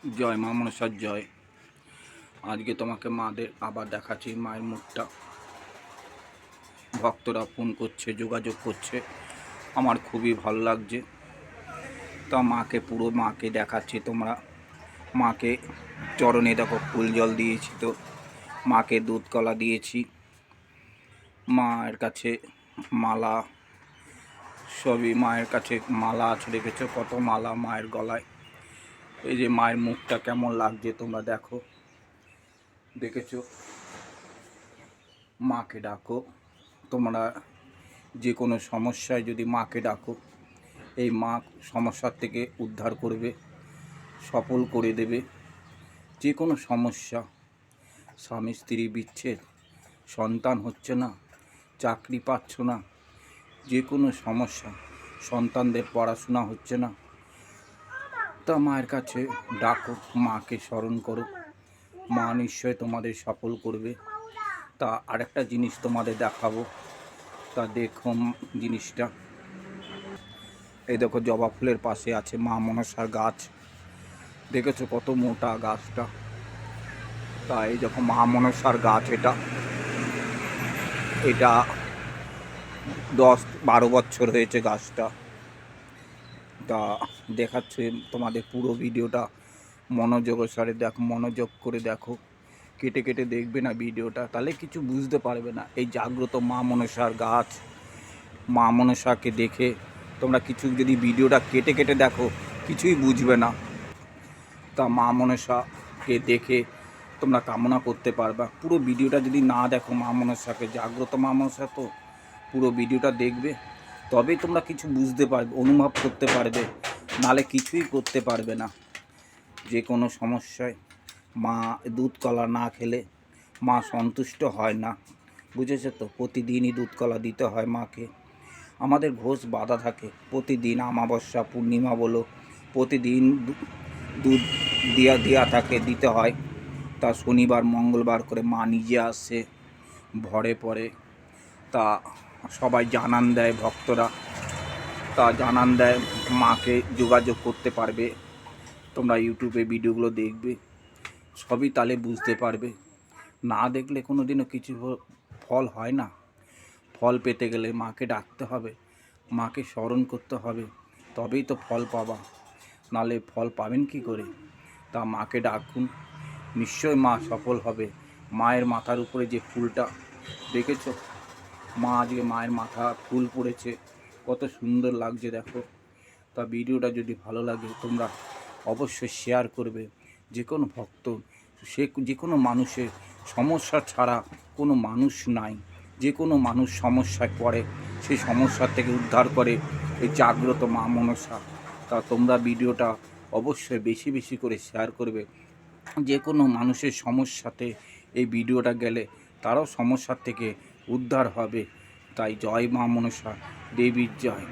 জয় মা মনসার জয়। আজকে তোমাকে মাদের আবার দেখাচ্ছি মায়ের মুখটা। ভক্তরা ফোন করছে, যোগাযোগ করছে, আমার খুবই ভালো লাগছে। তা মাকে পুরো মাকে দেখাচ্ছি। তোমরা মাকে চরণে দেখো ফুল জল দিয়েছি, তো মাকে দুধ কলা দিয়েছি, মায়ের কাছে মালা, সবই মায়ের কাছে মালা আছে, দেখেছো কত মালা মায়ের গলায়। এই যে মায়ের মুখটা কেমন লাগছে তোমরা দেখো, দেখেছো। মাকে ডাকো তোমরা, যে কোনো সমস্যায় যদি মাকে ডাকো, এই মা সমস্যার থেকে উদ্ধার করবে, সফল করে দেবে। যে কোনো সমস্যা, স্বামী স্ত্রী বিচ্ছেদ, সন্তান হচ্ছে না, চাকরি পাচ্ছ না, যে কোনো সমস্যা, সন্তানদের পড়াশোনা হচ্ছে না, তা মায়ের কাছে ডাকো, মাকে স্মরণ করো, মা নিশ্চয় তোমাদের সফল করবে। তা আরেকটা জিনিস তোমাদের দেখাবো, তা দেখো জিনিসটা। এই দেখো জবা ফুলের পাশে আছে মা মনসার গাছ, দেখেছো কত মোটা গাছটা। তা এই দেখো মা মনসার গাছ, এটা 10-12 বছর হয়েছে গাছটা। তা দেখাচ্ছে তোমাদের পুরো ভিডিওটা মনোযোগের সাথে দেখো, মনোযোগ করে দেখো, কেটে কেটে দেখবে না ভিডিওটা, তাহলে কিছু বুঝতে পারবে না। এই জাগ্রত মা মনসার গাছ, মা মনসাকে দেখে তোমরা কিছু যদি ভিডিওটা কেটে কেটে দেখো, কিছুই বুঝবে না। তা মা মনসাকে দেখে তোমরা কামনা করতে পারবা। পুরো ভিডিওটা যদি না দেখো, মা মনসাকে, জাগ্রত মা মনসা তো, পুরো ভিডিওটা দেখবে, তবেই তোমরা কিছু বুঝতে পারবে, অনুভব করতে পারবে, নালে কিছুই করতে পারবে না। যে কোনো সমস্যায় মা দুধ কলা না খেলে মা সন্তুষ্ট হয় না, বুঝেছো তো। প্রতিদিনই দুধ কলা দিতে হয় মাকে। আমাদের ঘোষ বাঁধা থাকে, প্রতিদিন অমাবস্যা পূর্ণিমা বলো, প্রতিদিন দুধ দেওয়া থাকে, দিতে হয়। তা শনিবার মঙ্গলবার করে মা নিজে আসে, ভরে পড়ে। তা সবাই জানান দেয় ভক্তরা, তা জানান দেয়, মাকে যোগাযোগ করতে পারবে। তোমরা ইউটিউবে ভিডিওগুলো দেখবে, সবই তাহলে বুঝতে পারবে। না দেখলে কোনো দিনও কিছু ফল হয় না। ফল পেতে গেলে মাকে ডাকতে হবে, মাকে স্মরণ করতে হবে, তবেই তো ফল পাবা, নালে ফল পাবেন কি করে। তা মাকে ডাকুন, নিশ্চয় মা সফল হবে। মায়ের মাথার উপরে যে ফুলটা দেখেছো, মা আজকে মায়ের মাথা ফুল পড়েছে, কত সুন্দর লাগছে দেখো। তা ভিডিওটা যদি ভালো লাগে তোমরা অবশ্যই শেয়ার করবে। যে কোনো ভক্ত, যে কোনো মানুষের সমস্যা ছাড়া কোনো মানুষ নাই। যে কোনো মানুষ সমস্যায় পড়ে, সেই সমস্যার থেকে উদ্ধার করে এই জাগ্রত মা মনসা। তা তোমরা ভিডিওটা অবশ্যই বেশি বেশি করে শেয়ার করবে। যে কোনো মানুষের সমস্যাতে এই ভিডিওটা গেলে তারাও সমস্যার থেকে উদ্ধার হবে। তাই জয় মা মনসা দেবীর জয়।